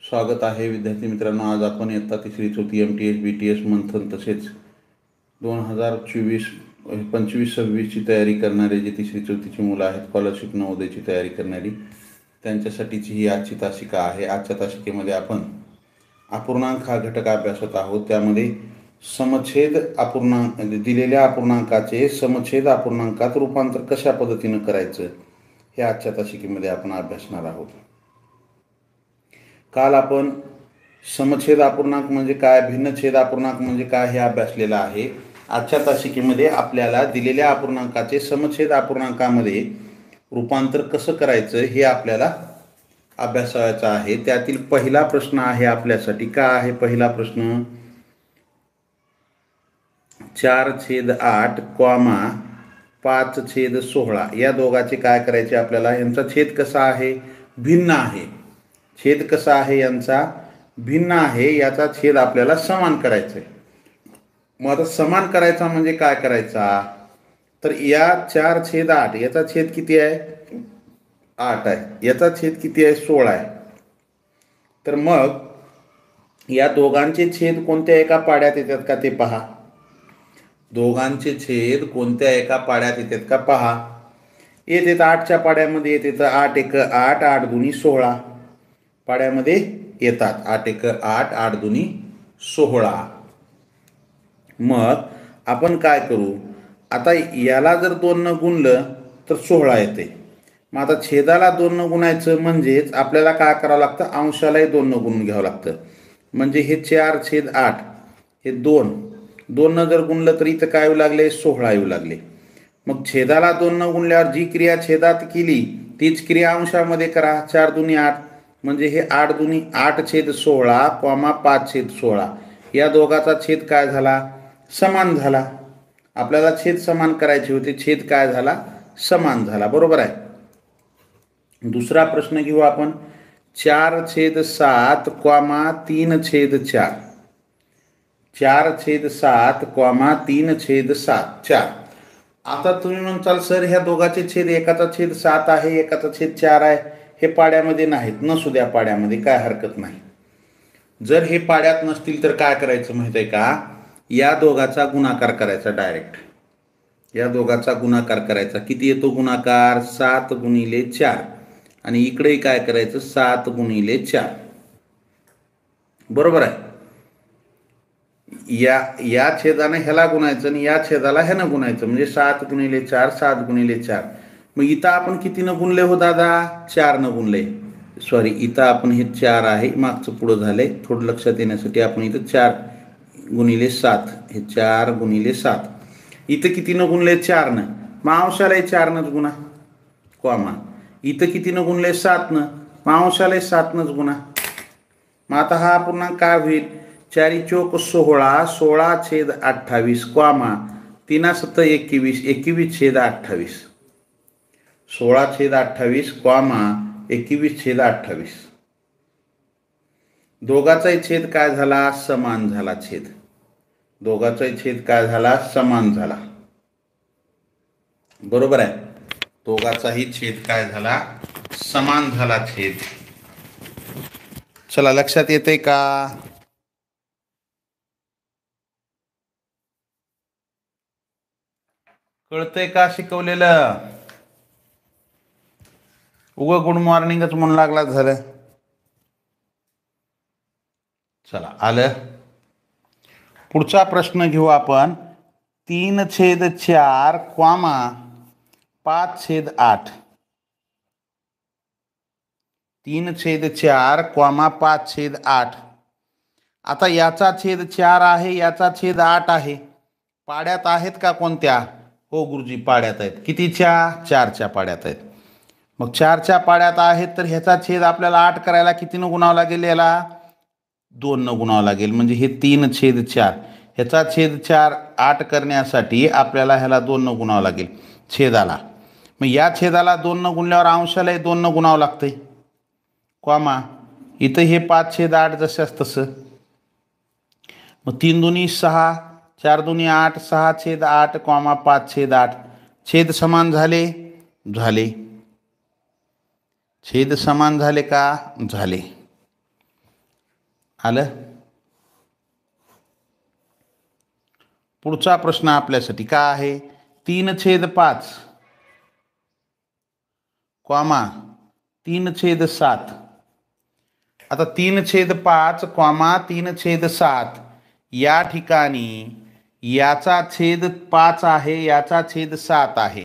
स्वागत आहे विद्यार्थी मित्रांनो। आज आपण इयत्ता तिसरी चौथी MTS BTS मंथन तसेच 2024-25-26ची तयारी करणारे जे तिसरी चौथीची मुलं आहेत, स्कॉलरशिप नवोदयची तयारी करणारी, त्यांच्यासाठीची ही आजची तासिका आहे। आजच्या तासिकेमध्ये आपण अपूर्णांक हा घटक अभ्यासत आहोत। त्यामध्ये समछेद अपूर्णांक दिलेल्या अपूर्णांकाचे समछेद अपूर्णांकात रूपांतर कशा पद्धतीने करायचं हे आजच्या तासिकेमध्ये आपण अभ्यासणार आहोत। काल आपण समछेद अपूर्णांक म्हणजे काय, भिन्नछेद अपूर्णांक म्हणजे काय हे अभ्यासलेलं आहे। आजच्या तासिकेमध्ये आपल्याला दिलेल्या अपूर्णांकाचे समछेद अपूर्णांकामध्ये रूपांतर कसं करायचं हे आपल्याला अभ्यासायचं आहे। त्यातील पहिला प्रश्न आहे आपल्यासाठी, काय आहे पहिला प्रश्न, 4/8, 5/16 या दोघांचे काय करायचे आपल्याला। यांचा छेद कसा आहे, भिन्न आहे। छेद कसा आहे यांचा, भिन्न आहे। याचा छेद आपल्याला समान करायचा आहे। मग आता समान करायचा म्हणजे काय करायचा, तर या 4/8 याचा छेद किती आहे, 8 आहे। याचा छेद किती आहे, 16 आहे। तर मग या दोघांचे छेद कोणत्या एका पाड्यात येतात का ते पहा। दोघांचे छेद कोणत्या एका पाड्यात येतात का पहा। येते 8च्या पाड्यामध्ये येते, तर 8 × 1 = 8, 8 × 2 = 16 पाड्यामध्ये येतात। 8 × 1 = 8, 8 × 2 = 16। मग आपण काय करू, आता याला जर 2 न गुणलं तर 16 येते। मग आता छेदाला 2 न गुणायचं म्हणजेच आपल्याला काय करावं लागतं, अंशालाही 2 न गुणून घ्यावं लागतं। म्हणजे हे 4/8 हे 2 न जर गुणलं तर इथं काय येऊ लागले, 16 येऊ लागले। मग छेदाला 2 न गुणल्यावर जी क्रिया छेदात केली तीच क्रिया अंशामध्ये करा। 4 × 2 = 8 म्हणजे हे 8 × 2 = 8/16, 5/16 या दोघाचा छेद काय झाला, समान झाला। आपल्याला छेद समान करायचे होते, छेद काय झाला, समान झाला, बरोबर आहे। दुसरा प्रश्न घेऊ आपण, 4/7, 3/4, 4/7, 3/7, 4। आता तुम्ही म्हणताल सर ह्या दोघांचे छेद, एकाचा छेद 7 आहे, एकाचा छेद 4 आहे, हे पाड्यामध्ये नाहीत, नसू द्या पाड्यामध्ये, काय हरकत नाही। जर हे पाड्यात नसतील तर काय करायचं माहित आहे का, या दोघाचा गुणाकार करायचा डायरेक्ट। या दोघाचा गुणाकार करायचा, किती येतो गुणाकार, 7 × 4 आणि इकडे काय करायचं, 7 × 4, बरोबर आहे। या छेदाने ह्याला गुणायचं आणि या छेदाला ह्यानं गुणायचं, म्हणजे 7 × 4, 7 × 4। मग इथं आपण कितीनं गुणले हो दादा, 4 न गुणले, सॉरी इथं आपण हे 4 आहे, मागचं पुढं झालंय, थोडं लक्षात येण्यासाठी आपण इथं 4 × 7, हे 4 × 7, इथं कितीनं गुणले, 4 न, मग अंशालाही 4 नच गुणा, कॉमा इथं कितीनं गुणले, 7 न, मग अंशालाही 7 नच गुणा। मग आता हा अपूर्णांक काय होईल, 4 × 4 = 16, 16/28, कॉमा 3 × 7 = 21, 21/28, 16/28, कॉमा 21/28। दोघाचाही छेद काय झाला, समान झाला छेद। दोघाचाही छेद काय झाला, समान झाला, बरोबर आहे। दोघाचाही छेद काय झाला, समान झाला छेद। चला लक्षात येते का, कळतंय का शिकवलेलं, उगा गुड मॉर्निंगच म्हणून लागला झालं। चला आलं, पुढचा प्रश्न घेऊ आपण, 3/4, 5/8, 3/4, 5/8। आता याचा छेद 4 आहे, याचा छेद 8 आहे, पाड्यात आहेत का कोणत्या, हो गुरुजी पाड्यात आहेत। कितीच्या, 4च्या पाड्यात आहेत। मग 4च्या पाड्यात आहेत तर ह्याचा छेद आपल्याला 8 करायला कितीनं गुणावं लागेल, याला 2 न गुणावं लागेल, म्हणजे हे 3/4, ह्याचा छेद 4 8 करण्यासाठी आपल्याला ह्याला 2 न गुणावं लागेल छेदाला। मग या छेदाला 2 न गुणल्यावर अंशालाही 2 न गुणावं लागतंय, कॉमा इथं हे 5/8 जसंच तसं, मग 3 × 2 = 6, 4 × 2 = 8, 6/8, 5/8, छेद समान झाले, झाले, छेद समान झाले का, झाले। आलं. पुढचा प्रश्न आपल्यासाठी काय आहे, 3/5 कॉमा 3/7. आता 3/5 कॉमा 3/7 या ठिकाणी याचा छेद 5 आहे, याचा छेद 7 आहे.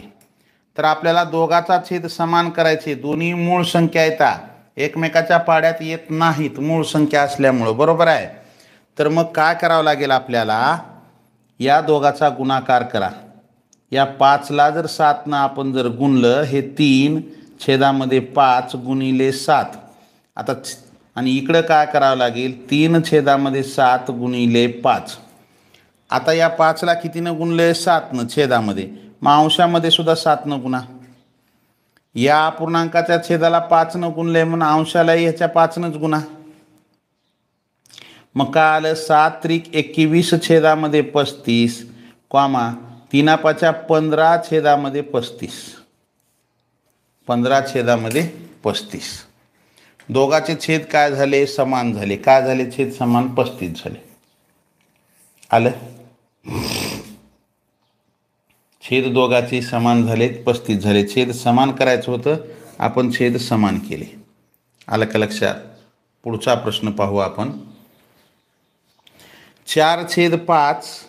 तर आपल्याला दोघाचा छेद समान करायचे. दोन्ही मूळ संख्या येतात, एकमेकाच्या पाड्यात येत नाहीत मूळ संख्या असल्यामुळं, बरोबर आहे. तर मग काय करावं लागेल आपल्याला, या दोघाचा गुणाकार करा. या 5ला जर 7नं आपण जर गुणलं, हे 3/5 गुणिले 7. आता आणि इकडं काय करावं लागेल, 3/7 गुणिले 5. आता या 5ला कितीनं गुणले, 7नं छेदामध्ये, मग अंशामध्ये सुद्धा 7नं गुणा. या अपूर्णांकाच्या छेदाला 5नं गुणले म्हणून अंशालाही ह्याच्या 5नंच गुणा. मग काय आलं, 7×3 = 21 35 कॉमा 3×5 = 15 35. 15/35. दोघाचे छेद काय झाले, समान झाले. काय झाले, छेद समान 35 झाले. आलं. छेद दोघाचे समान झाले, 35 झाले. छेद समान करायचं होतं, आपण छेद समान केले. आलं का लक्षात. पुढचा प्रश्न पाहू आपण. 4/5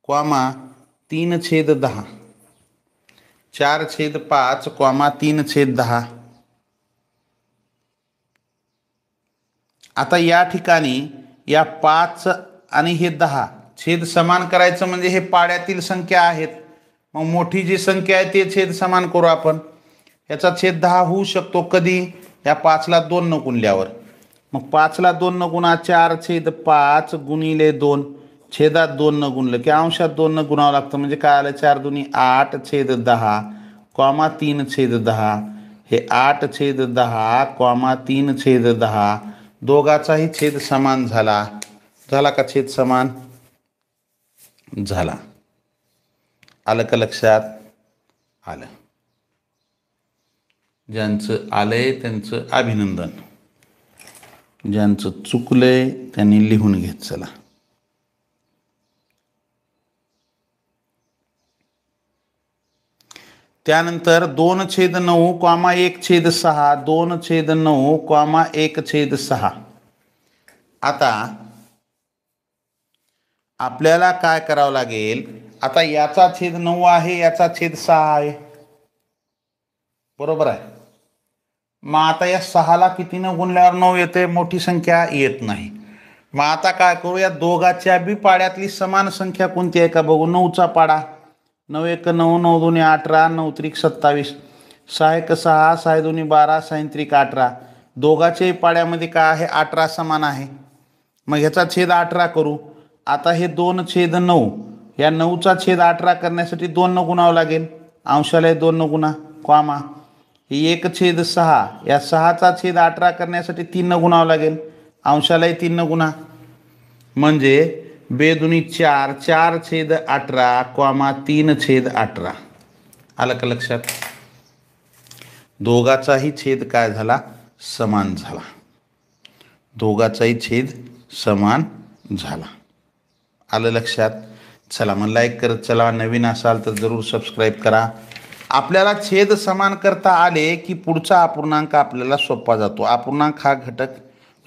कॉमा 3/10. 4/5 कॉमा 3/10. आता या ठिकाणी या 5 आणि हे 10 छेद समान करायचं म्हणजे हे पाड्यातील संख्या आहेत. मग मोठी जी संख्या आहे ते छेद समान करू आपण. याचा छेद 10 होऊ शकतो कधी, या 5ला 2 न गुणल्यावर. मग 5ला 2 न गुणा, 4/5 गुणिले 2, छेदात 2 न गुणलं की अंशात 2 न गुणावं लागतं. म्हणजे काय आलं, 4×2 = 8/10 कॉमा 3/10. हे 8/10 कॉमा 3/10. दोघाचाही छेद समान झाला. झाला का छेद समान, झाला. आलं का लक्षात. आलं. ज्यांचं आलंय त्यांचं अभिनंदन, ज्यांचं चुकलंय त्यांनी लिहून घेत चला. त्यानंतर 2/9 कॉमा 1/6. 2/9 कॉमा 1/6. आता आपल्याला काय करावं लागेल, आता याचा छेद 9 आहे, याचा छेद 6 आहे, बरोबर आहे. मग आता या 6ला कितीनं गुणल्यावर 9 येते, मोठी संख्या येत नाही. मग आता काय करू, या दोघाच्या बी पाड्यातली समान संख्या कोणती आहे का बघू. 9चा पाडा, 9×1 = 9, 9×2 = 18, 9×3 = 27, 6×1 = 6, 6×2 = 12, 6×3 = 18. दोघाच्याही पाड्यामध्ये काय आहे, 18 समान आहे. मग ह्याचा छेद 18 करू. आता हे 2/9, या 9चा छेद 18 करण्यासाठी 2 न गुणावं लागेल, अंशाला 2 न गुणा कॉमा. हे 1/6, या 6चा छेद 18 करण्यासाठी 3 न गुणावं लागेल, अंशालाही 3 न गुणा. म्हणजे 2×2 = 4, 4/18 कॉमा 3/18. आलं का लक्षात. दोघाचाही छेद काय झाला, समान झाला. दोघाचाही छेद समान झाला. आलं लक्षात. चला मग लाईक करत चला. नवीन असाल तर जरूर सबस्क्राईब करा. आपल्याला छेद समान करता आले की पुढचा अपूर्णांक आपल्याला सोपा जातो. अपूर्णांक हा घटक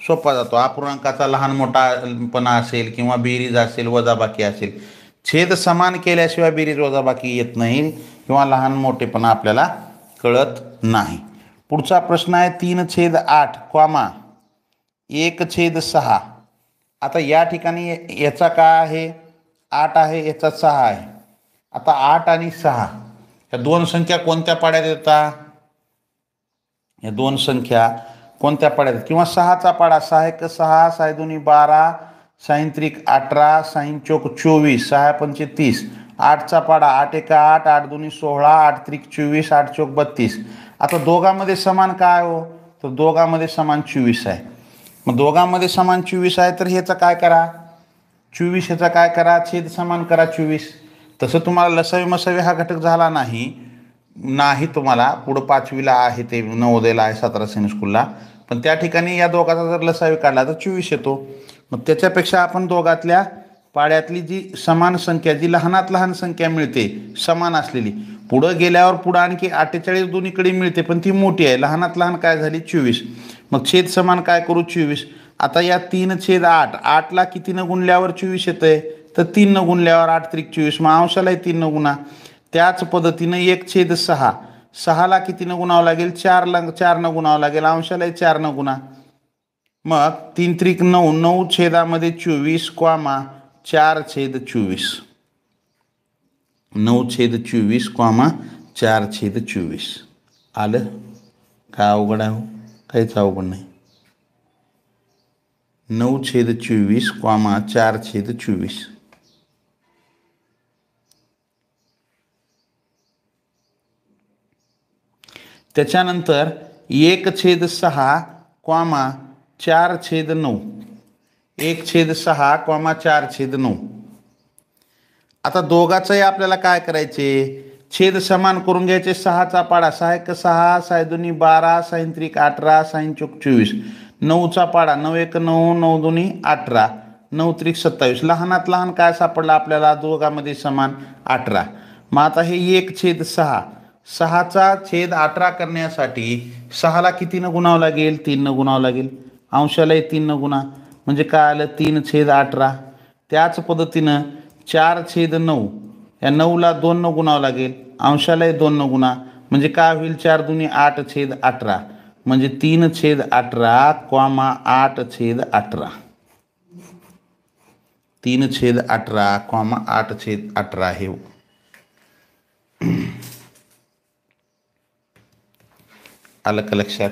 सोपा जातो. अपूर्णांकाचा लहान मोठापणा असेल किंवा बेरीज असेल, वजाबाकी असेल, छेद समान केल्याशिवाय बेरीज वजाबाकी येत नाही किंवा लहान मोठेपणा आपल्याला कळत नाही. पुढचा प्रश्न आहे 3/8 कॉमा 1/6. आता या ठिकाणी याचा काय आहे, 8 आहे, याचा 6 आहे. आता 8 आणि 6 या दोन संख्या कोणत्या पाड्यात येतात, या दोन संख्या कोणत्या पाड्यात, किंवा 6चा पाडा, 6×1 = 6, 6×2 = 12, 6×3 = 18, 6×4 = 24, 6×5 = 30. 8चा पाडा, 8×1 = 8, 8×2 = 16, 8×3 = 24, 8×4 = 32. आता दोघांमध्ये समान काय हो, तर दोघांमध्ये समान 24 आहे. मग दोघांमध्ये समान 24 आहे तर ह्याचा काय करा, 24 ह्याचा काय करा, छेद समान करा 24. तसं तुम्हाला लसावी मसावी हा घटक झाला नाही तुम्हाला पुढं 5वीला आहे, ते नवोदयला आहे, 17 सैनिक स्कूलला. पण त्या ठिकाणी या दोघाचा जर लसावी काढला तर 24 येतो. मग त्याच्यापेक्षा आपण दोघातल्या पाड्यातली जी समान संख्या, जी लहानात लहान संख्या मिळते समान असलेली, पुढं गेल्यावर पुढं आणखी 48 दोन्हीकडे मिळते पण ती मोठी आहे, लहानात लहान काय झाली 24. मग छेद समान काय करू 24. आता या 3/8, 8ला कितीनं गुणल्यावर 24 येतंय तर 3 गुणल्यावर 8 त्रिक 24, मग अंशालाही 3 गुणा. त्याच पद्धतीनं 1/6, 6ला कितीनं गुणावं लागेल 4नं गुणावं लागेल, अंशालाही 4नं गुणा. मग 3 त्रिक 9, 9 छेदामध्ये 24 कॉमा 4/24, 9/24 कॉमा 4/24. आलं काय अवघड आहे? काहीच अवघड नाही. 9/24 कॉमा 4/24. त्याच्यानंतर 1/6 कॉमा 4/9, 1/6 कॉमा 4/9. आता दोघाचंही आपल्याला काय करायचे, छेद समान करून घ्यायचे. 6चा पाडा 6 1 6, 6 2 12, 6 3 18, 6 4 24. 9चा पाडा 9 1 9, 9 2 18, 9 3 27. लहानात लहान काय सापडलं आपल्याला दोघांमध्ये समान 18. मग आता हे 1/6, 6चा छेद 18 करण्यासाठी 6ला कितीनं गुणावं लागेल 3नं गुणावं लागेल, अंशालाही 3नं गुणा. म्हणजे काय आलं 3/18. त्याच पद्धतीनं 4/9, या 9ला 2नं गुणावं लागेल, अंशालाही 2नं गुणा. म्हणजे काय होईल 4 2 8/18, म्हणजे 3/18 कॉमा 8/18, 3/18 कॉमा 8/18 हे. आलं का लक्षात?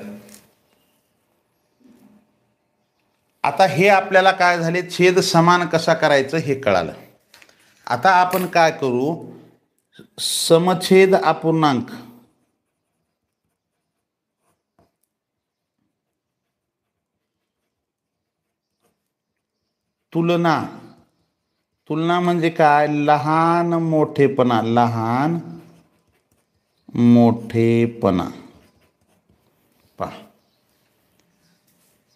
आता हे आपल्याला काय झाले, छेद समान कसा करायचं हे कळालं. आता आपण काय करू, समछेद अपूर्णांक तुलना. तुलना म्हणजे काय, लहान मोठेपणा, लहान मोठेपणा. पहा,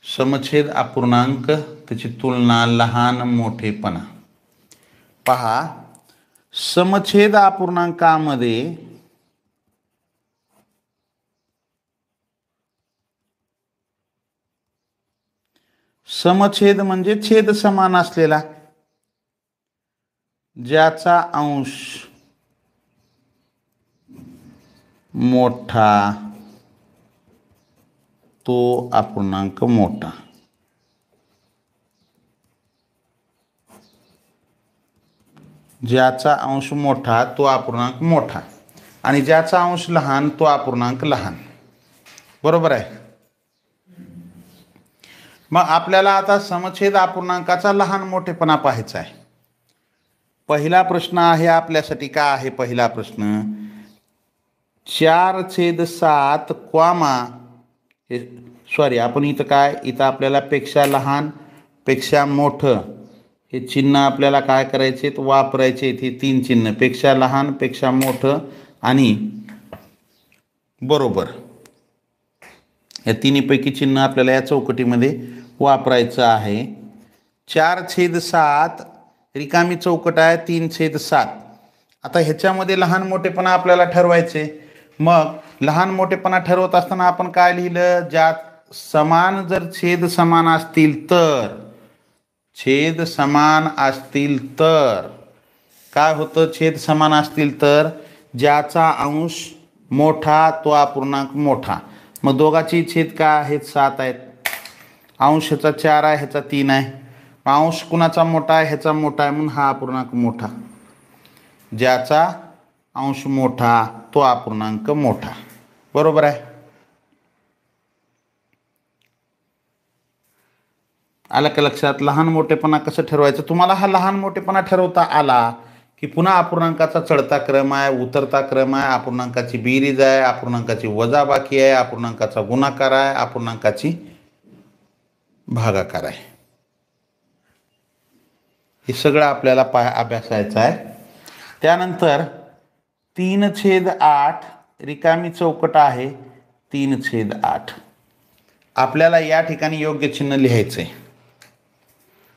समछेद अपूर्णांक त्याची तुलना लहान मोठेपणा. पहा, समछेद अपूर्णांकामध्ये समछेद म्हणजे छेद समान असलेला, ज्याचा अंश मोठा तो अपूर्णांक मोठा. ज्याचा अंश मोठा तो अपूर्णांक मोठा आणि ज्याचा अंश लहान तो अपूर्णांक लहान. बरोबर आहे. मग आपल्याला आता समछेद अपूर्णांकाचा लहान मोठेपणा पाहायचा आहे. पहिला प्रश्न आहे आपल्यासाठी, काय आहे पहिला प्रश्न, 4/7 कॉमा, सॉरी आपण इथं काय, इथं आपल्याला पेक्षा लहान पेक्षा मोठं हे चिन्ह आपल्याला काय करायचे वापरायचे. हे 3 चिन्ह, पेक्षा लहान पेक्षा मोठं आणि बरोबर, या तिन्हीपैकी चिन्ह आपल्याला या चौकटीमध्ये वापरायचं आहे. 4/7 रिकामी चौकट आहे, 3/7. आता ह्याच्यामध्ये लहान मोठेपणा आपल्याला ठरवायचे. मग लहान मोठेपणा ठरवत असताना आपण काय लिहिलं, ज्यात समान जर छेद समान असतील तर, छेद समान असतील तर काय होतं, छेद समान असतील तर ज्याचा अंश मोठा तो अपूर्णांक मोठा. मग दोघाची छेद काय आहेत 7 आहेत, अंश ह्याचा 4 आहे ह्याचा 3 आहे, अंश कुणाचा मोठा आहे ह्याचा मोठा आहे म्हणून हा अपूर्णांक मोठा. ज्याचा अंश मोठा तो अपूर्णांक मोठा. बरोबर आहे. आलं का लक्षात? लहान मोठेपणा कसं ठरवायचं, तुम्हाला हा लहान मोठेपणा ठरवता आला की पुन्हा अपूर्णांकाचा चढता क्रम आहे, उतरता क्रम आहे, अपूर्णांकाची बेरीज आहे, अपूर्णांकाची वजाबाकी आहे, अपूर्णांकाचा गुणाकार आहे, अपूर्णांकाची भागाकार आहे. हे सगळं आपल्याला अभ्यासायचं आहे. त्यानंतर 3/8 रिकामी चौकट आहे, 3/8. आपल्याला या ठिकाणी योग्य चिन्ह लिहायचं आहे.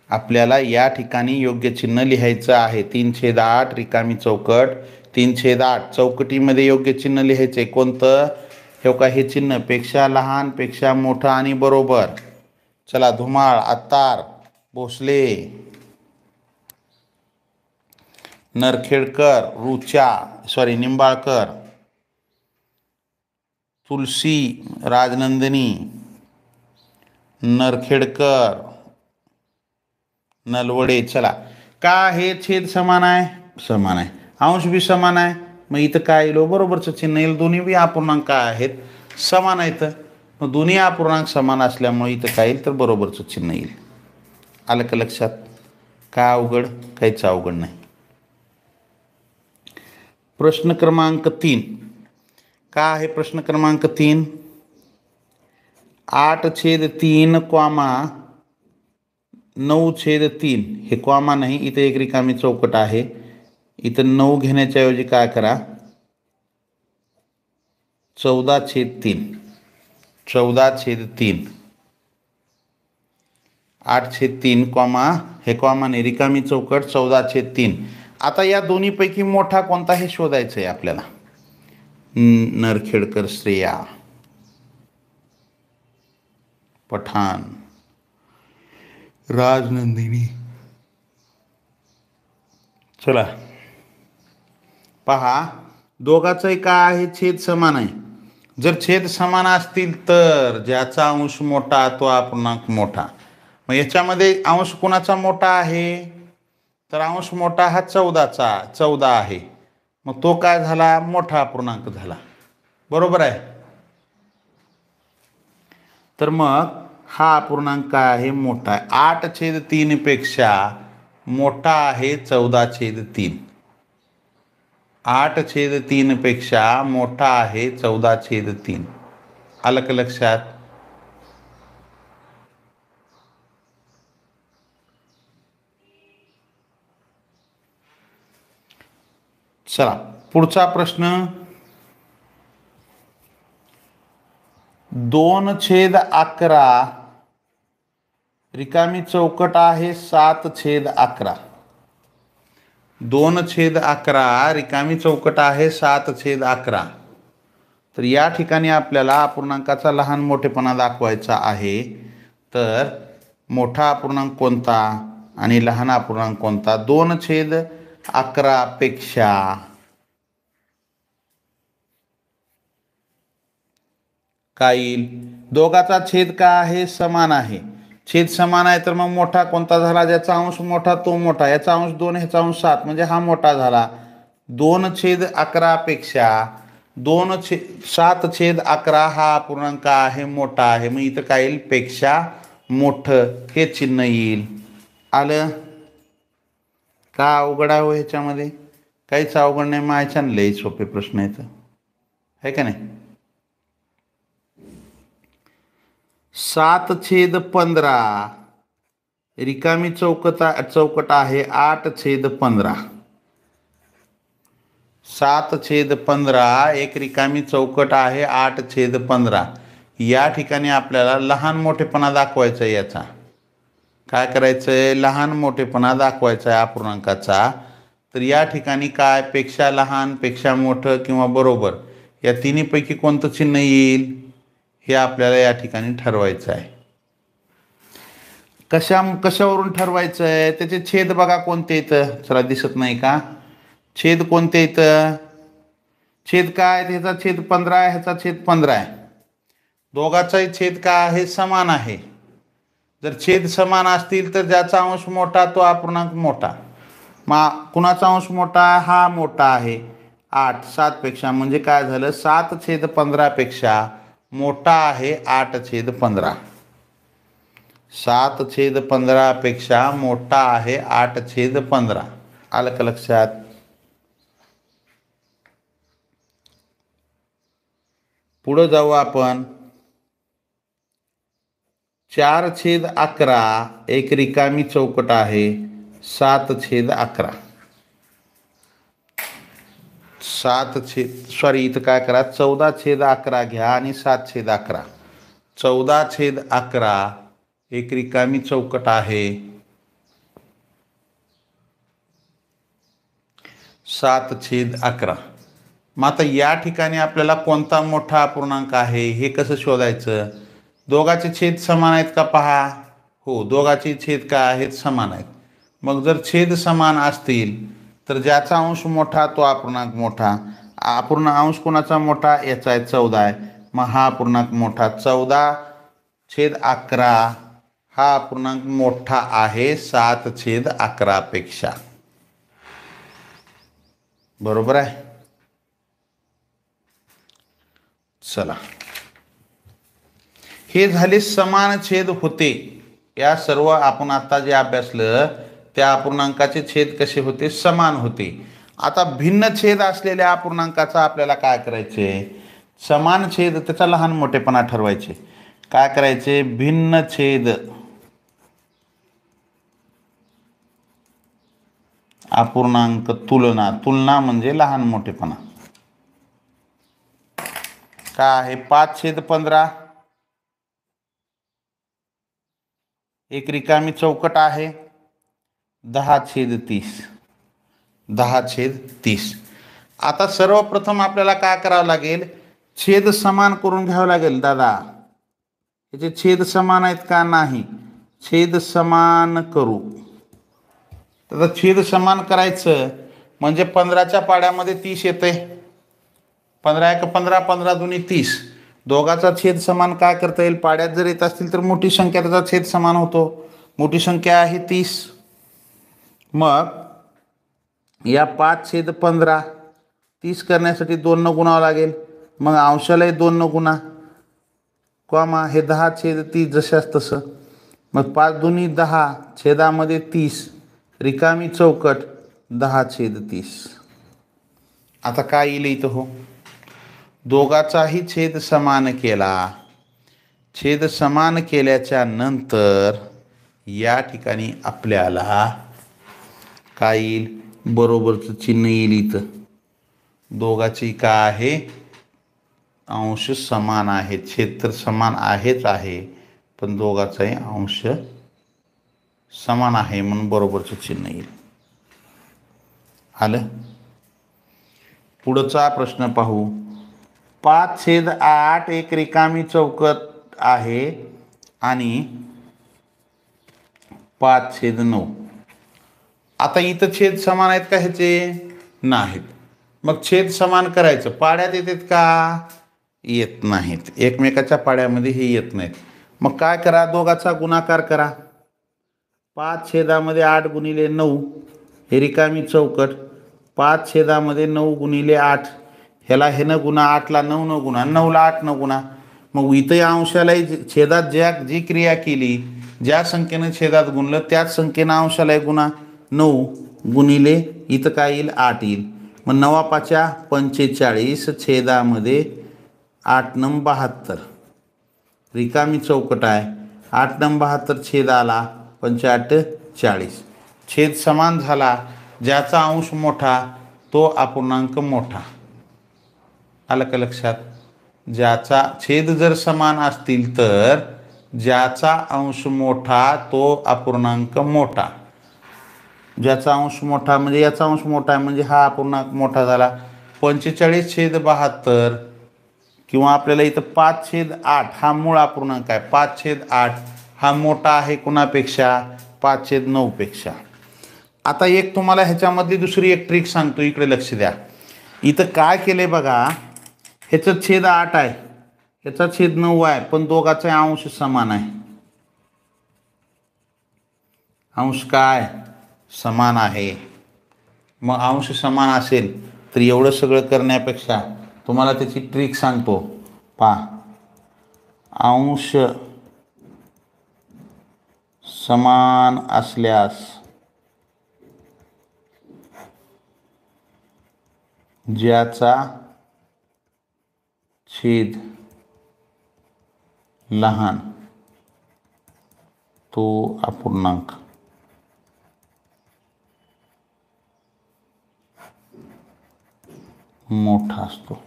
आपल्याला या ठिकाणी योग्य चिन्ह लिहायचं आहे. 3/8 रिकामी चौकट. 3/8 चौकटीमध्ये योग्य चिन्ह लिहायचे कोणतं? हे चिन्ह पेक्षा लहान, पेक्षा मोठं आणि बरोबर. चला, धुमाळ, आत्तार, भोसले, नरखेडकर, निंबाळकर, तुलसी, राजनंदिनी, नरखेडकर, नलवडे. चला, का हे छेद समान आहे? समान आहे. अंश बी समान आहे. मग इथं काय येईल? बरोबरचं चिन्ह येईल. दोन्ही बी अपूर्णांक आहेत, समान आहेत. मग दोन्ही अपूर्णांक समान असल्यामुळे इथं काय येईल? तर बरोबरचं चिन्ह येईल. आलं का लक्षात? काय अवघड? काहीच अवघड नाही. प्रश्न क्रमांक 3 का आहे? प्रश्न क्रमांक 3 8/3, 9/3. हे कॉमा नाही, इथे एक रिकामी चौकट आहे. इथं 9 घेण्याच्या ऐवजी काय करा? 14/3. 14/3. 8/3 कॉमा, हे कॉमा नाही, रिकामी चौकट, 14/3. आता या दोन्हीपैकी मोठा कोणता हे शोधायचं आहे आपल्याला. नरखेडकर श्रेया, पठाण, राजनंदिनी. चला पहा, दोघांचंही काय आहे? छेद समान आहे. जर छेद समान असतील तर ज्याचा अंश मोठा तो अपूर्णांक मोठा. मग याच्यामध्ये अंश कोणाचा मोठा आहे? तर अंश मोठा हा 14 आहे. मग तो काय झाला? मोठा अपूर्णांक झाला. बरोबर आहे. तर मग हा अपूर्णांक काय आहे? मोठा आहे. 8/3 पेक्षा मोठा आहे 14/3. 8/3 पेक्षा मोठा आहे 14/3. आलं का लक्षात? चला पुढचा प्रश्न. 2/11 रिकामी चौकट आहे 7/11. 2/11 रिकामी चौकट आहे 7/11. तर या ठिकाणी आपल्याला अपूर्णांकाचा लहान मोठेपणा दाखवायचा आहे. तर मोठा अपूर्णांक कोणता आणि लहान अपूर्णांक कोणता? 2/11 पेक्षा काय येईल? दोघाचा छेद काय आहे? समान आहे. छेद समान आहे तर मग मोठा कोणता झाला? ज्याचा अंश मोठा तो मोठा. याचा अंश 2, ह्याचा अंश 7, म्हणजे हा मोठा झाला. 2/11 पेक्षा 7/11 हा अपूर्णांक आहे, मोठा आहे. मग इथं काय येईल? पेक्षा मोठं हे चिन्ह येईल. आलं का? अवघड आहे ह्याच्यामध्ये? काहीच अवघड नाही. माझ्यानं लई सोपे प्रश्न आहेत, आहे का नाही? 7/15 रिकामी चौकट आहे 8/15. 7/15 एक रिकामी चौकट आहे 8/15. या ठिकाणी आपल्याला लहान मोठेपणा दाखवायचा आहे. याचा काय करायचं आहे? लहान मोठेपणा दाखवायचा आहे अपूर्णांकाचा. तर या ठिकाणी काय? पेक्षा लहान, पेक्षा मोठं किंवा बरोबर, या तिन्हीपैकी कोणतं चिन्ह येईल हे आपल्याला या ठिकाणी ठरवायचं आहे. कशावरून ठरवायचं आहे? त्याचे छेद बघा कोणते इथं. चला, दिसत नाही का? छेद कोणते इथं? छेद काय? ह्याचा छेद 15 आहे, ह्याचा छेद 15 आहे. दोघांचाही छेद काय आहे? समान आहे. जर छेद समान असतील तर ज्याचा अंश मोठा तो अपूर्णांक मोठा. मग कुणाचा अंश मोठा? हा मोठा आहे 8. 7 पेक्षा म्हणजे काय झालं? 7/15 पेक्षा मोठा आहे 8/15. 7/15 पेक्षा मोठा आहे 8/15. आलं का लक्षात? पुढे जाऊ आपण. 4/11 एक रिकामी चौकट आहे 7/11. इथं काय करा? 14/11 घ्या आणि 7/11. 14/11 एक रिकामी चौकट आहे. 7/11. मग आता या ठिकाणी आपल्याला कोणता मोठा अपूर्णांक आहे हे कसं शोधायचं? दोघाचे छेद समान आहेत का पहा. हो, दोघाचे छेद काय आहेत? समान आहेत. मग जर छेद समान असतील तर ज्याचा अंश मोठा तो अपूर्णांक मोठा. अपूर्ण अंश कोणाचा मोठा? याचा आहे, 14 आहे. मग हा अपूर्णांक मोठा. 14/11 हा अपूर्णांक मोठा आहे 7/11 पेक्षा. बरोबर आहे. चला, हे झाले समान छेद होते. या सर्व आपण आता जे अभ्यासलं त्या अपूर्णांकाचे छेद कसे होते? समान होते. आता भिन्न छेद असलेल्या अपूर्णांकाचा आपल्याला काय करायचे? समान छेद त्याचा लहान मोठेपणा ठरवायचे. काय करायचे? भिन्न छेद अपूर्णांक तुलना. तुलना म्हणजे लहान मोठेपणा. काय आहे? 5/15 एक रिकामी चौकट आहे. 10/30. 10/30. आता सर्वप्रथम आपल्याला काय करावं लागेल? छेद समान करून घ्यावं लागेल. दादा, याचे छेद समान आहेत का? नाही. छेद समान करू. त्याचा छेद समान करायचं म्हणजे 15च्या पाड्यामध्ये 30 येते. 15×1 = 15, 15×2 = 30. दोघाचा छेद समान काय करता येईल? पाड्यात जर येत असतील तर मोठी संख्या त्याचा छेद समान होतो. मोठी संख्या आहे 30. मग या 5/15 30 करण्यासाठी 2 न गुणावं लागेल. मग अंशालाही 2 न गुणा, कॉमा हे 10/30 जशास तसं. मग 5×2 = 10, छेदामध्ये 30, रिकामी चौकट 10/30. आता काय येईल इथं? हो, दोघाचाही छेद समान केला. छेद समान केल्याच्या नंतर या ठिकाणी आपल्याला काय येईल? बरोबरचं चिन्ह येईल इथं. दोघाची काय आहे? अंश समान आहे. छेद तर समान आहेच आहे, पण दोघाचाही अंश समान आहे म्हणून बरोबरचं चिन्ह येईल. आलं? पुढचा प्रश्न पाहू. 5/8 एक रिकामी चौकट आहे आणि 5/9. आता इथं छेद समान आहेत का ह्याचे? नाहीत. मग छेद समान करायचं. पाड्यात येतात का? येत नाहीत. एकमेकाच्या पाड्यामध्ये हे येत नाहीत. मग काय करा? दोघाचा गुणाकार करा. 5/8 × 9 हे रिकामी चौकट. 5/9 × 8 ह्याला हे न गुणा. 8ला 9 न गुणा, 9ला 8 न गुणा. मग इथं अंशालाही छेदात जी क्रिया केली, ज्या संख्येनं छेदात गुणलं त्याच संख्येनं अंशालाही गुणा. 9 × इथं काय येईल? 8 येईल. मग 9×5 = 45, छेदामध्ये 8×9 = 72. रिकामी चौकट आहे. 8×9 = 72, छेद आला 5×8 = 40. छेद समान झाला. ज्याचा अंश मोठा तो अपूर्णांक मोठा. आलं का लक्षात? ज्याचा छेद जर समान असतील तर ज्याचा अंश मोठा तो अपूर्णांक मोठा. ज्याचा अंश मोठा म्हणजे याचा अंश मोठा आहे म्हणजे हा अपूर्णांक मोठा झाला. 45/72 किंवा आपल्याला इथं 5/8 हा मूळ अपूर्णांक आहे. 5/8 हा मोठा आहे कुणापेक्षा? 5/9 पेक्षा. आता एक तुम्हाला ह्याच्यामधली दुसरी एक ट्रिक सांगतो, इकडे लक्ष द्या. इथं काय केलंय बघा. ह्याचं छेद 8 आहे, ह्याचा छेद 9 आहे, पण दोघाचा अंश समान आहे. अंश काय? समान आहे. मग अंश समान असेल तर एवढं सगळं करण्यापेक्षा तुम्हाला त्याची ट्रिक सांगतो. पहा, अंश समान असल्यास ज्याचा छेद लहान तो अपूर्णांक. मोठा असतो.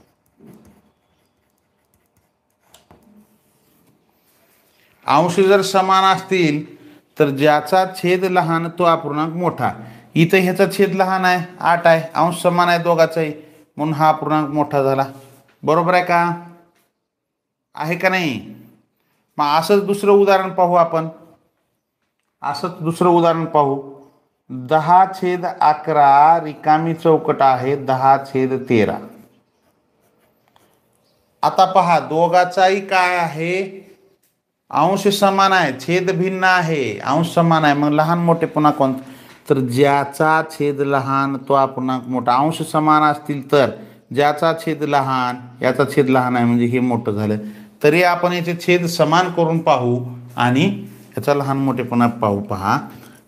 अंश जर समान असतील तर ज्याचा छेद लहान तो अपूर्णांक मोठा. इथं ह्याचा छेद लहान आहे 8 आहे, अंश समान आहे दोघाचाही, म्हणून हा अपूर्णांक मोठा झाला. बरोबर आहे का? आहे का नाही? मग असंच दुसरं उदाहरण पाहू आपण. असंच दुसरं उदाहरण पाहू. 10/11 रिकामी चौकट आहे 10/13. आता पहा दोघाचाही काय आहे, अंश समान आहे, छेद भिन्न आहे, अंश समान आहे. मग लहान मोठे पुन्हा कोण? तर ज्याचा छेद लहान तो अपूर्णांक मोठा. अंश समान असतील तर ज्याचा छेद लहान याचा छेद लहान आहे म्हणजे हे मोठं झालं. तरी आपण याचे छेद समान करून पाहू आणि याचा लहान मोठेपणा पाहू. पहा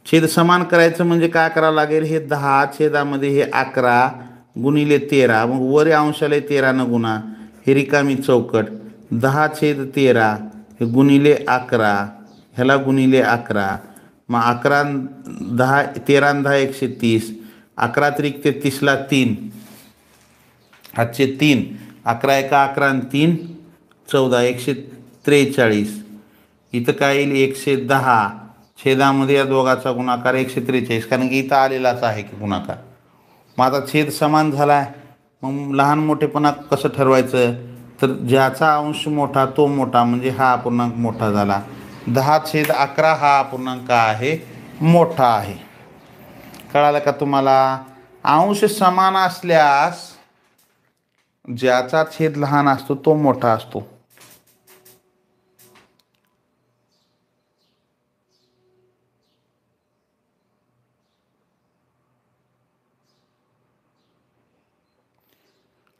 छेद समान करायचं म्हणजे काय करावं लागेल, हे 10 छेदामध्ये हे 11 गुणिले 13, मग वर अंशाला 13 न गुणा, हे रिकामी चौकट 10/13 हे गुणिले 11, ह्याला गुणिले 11, मग 11 10 13 10 130, 11 त्रिक 33ला 3, हातचे 3, 11 एका 11 आणि 3 14 143. इथं काय येईल 110, छेदामध्ये या दोघाचा गुणाकार 143, कारण की इथं आलेलाच आहे की गुणाकार. मग आता छेद समान झाला आहे, मग लहान मोठेपणा कसं ठरवायचं, तर ज्याचा अंश मोठा तो मोठा म्हणजे हा अपूर्णांक मोठा झाला. 10/11 हा अपूर्णांक आहे मोठा आहे. कळालं का तुम्हाला? अंश समान असल्यास ज्याचा छेद लहान असतो तो मोठा असतो.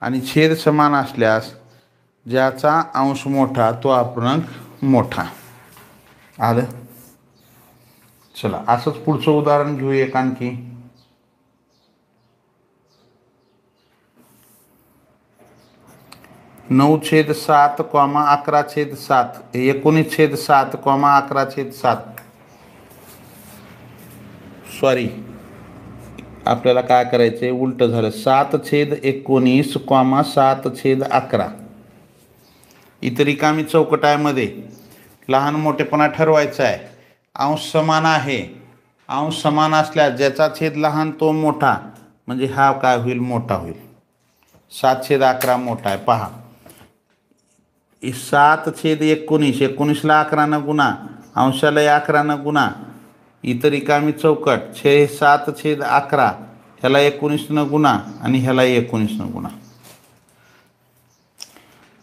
आणि छेद समान असल्यास ज्याचा अंश मोठा तो अपूर्णांक मोठा. आलं? चला असंच पुढचं उदाहरण घेऊ एक आणखी. 9/7, 11/7, 19/7, 11/7. सॉरी, आपल्याला काय करायचंय, उलट झालं. 7/19, 7/11. इतर रिकामी चौकटामध्ये लहान मोठेपणा ठरवायचा आहे. अंश समान आहे, अंश समान असल्यास ज्याचा छेद लहान तो मोठा म्हणजे हा काय होईल, मोठा होईल. 7/11 मोठा आहे. पहा 7/19, 19ला 11 न गुणा, अंशाला 11 न गुणा, इतर रिकामी चौकट 7/11, ह्याला 19 न गुणा आणि ह्याला 19 न गुणा.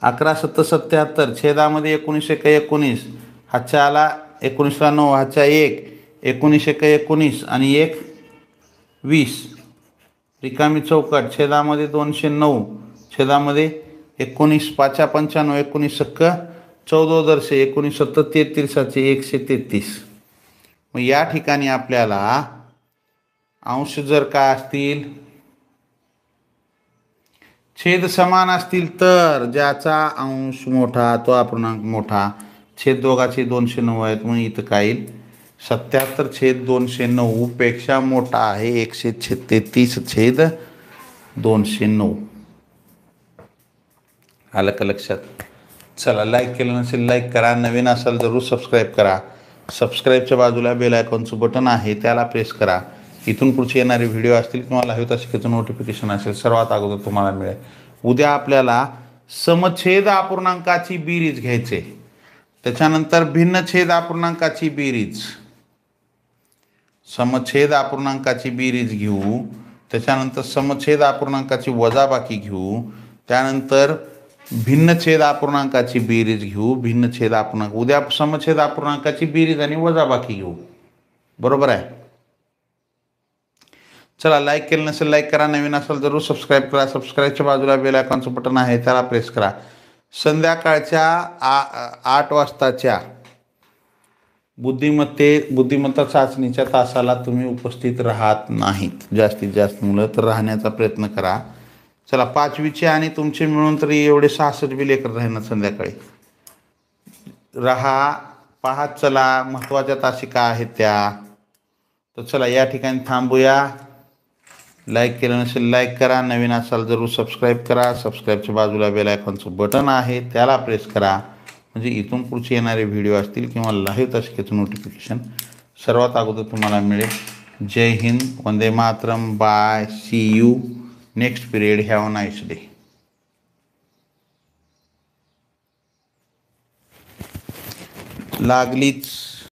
11/7 = 77, छेदामध्ये 19 × 19, हातच्या आला 19ला 9, हातच्या 1, 19 × 19 आणि 1 20, रिकामी चौकट छेदामध्ये 209, छेदामध्ये 19 5 95, 19 × 14 दर्शे, 19 7 33, 133. मग या ठिकाणी आपल्याला अंश जर काय असतील, छेद समान असतील तर ज्याचा अंश मोठा तो अपूर्णांक मोठा. छेद दोघाचे 209 आहेत म्हणून इथं काय येईल, 77/209 पेक्षा मोठा आहे 133/209. आलं का लक्षात? चला लाईक केलं नसेल लाईक करा, नवीन असाल जरूर सबस्क्राईब करा. सबस्क्राईबच्या बाजूला बेल आयकॉनचं बटन आहे त्याला प्रेस करा. इथून पुढचे येणारे व्हिडिओ असतील किंवा लाईव्ह शिकायचं नोटिफिकेशन असेल सर्वात अगोदर तुम्हाला मिळेल. उद्या आपल्याला समछेद अपूर्णांकाची बेरीज घ्यायचे, त्याच्यानंतर भिन्नछेद अपूर्णांकाची बेरीज, समछेद अपूर्णांकाची बेरीज घेऊ, त्याच्यानंतर समछेद अपूर्णांकाची वजाबाकी घेऊ, त्यानंतर भिन्नछेद अपूर्णांकाची बेरीज घेऊ, भिन्नछेद अपूर्णांक. उद्या समछेद अपूर्णांकाची बेरीज आणि वजाबाकी घेऊ. बरोबर आहे? चला लाईक केलं नसेल लाईक करा, नवीन असाल जरूर सबस्क्राईब करा. सबस्क्राईबच्या बाजूला बेल आयकॉनचं बटन आहे त्याला प्रेस करा. संध्याकाळच्या 8 वाजताच्या बुद्धिमत्ता चाचणीच्या तासाला तुम्ही उपस्थित राहत नाहीत, जास्तीत जास्त मुलं, तर राहण्याचा प्रयत्न करा. चला 5वीचे आणि तुमचे मिळून तरी एवढे 66 बी लेकर राहणार संध्याकाळी. राहा, पाहत चला, महत्त्वाच्या तासिका आहेत त्या. तर चला या ठिकाणी थांबूया. लाईक केलं नसेल लाईक करा, नवीन असाल जरूर सबस्क्राईब करा. सबस्क्राईबच्या बाजूला बेल आयकॉनचं बटन आहे त्याला प्रेस करा. म्हणजे इथून पुढचे येणारे व्हिडिओ असतील किंवा लाईव्ह तासिकेचं नोटिफिकेशन सर्वात अगोदर तुम्हाला मिळेल. जय हिंद, वंदे मातरम, bye, see you next period, have a nice day. लागलीच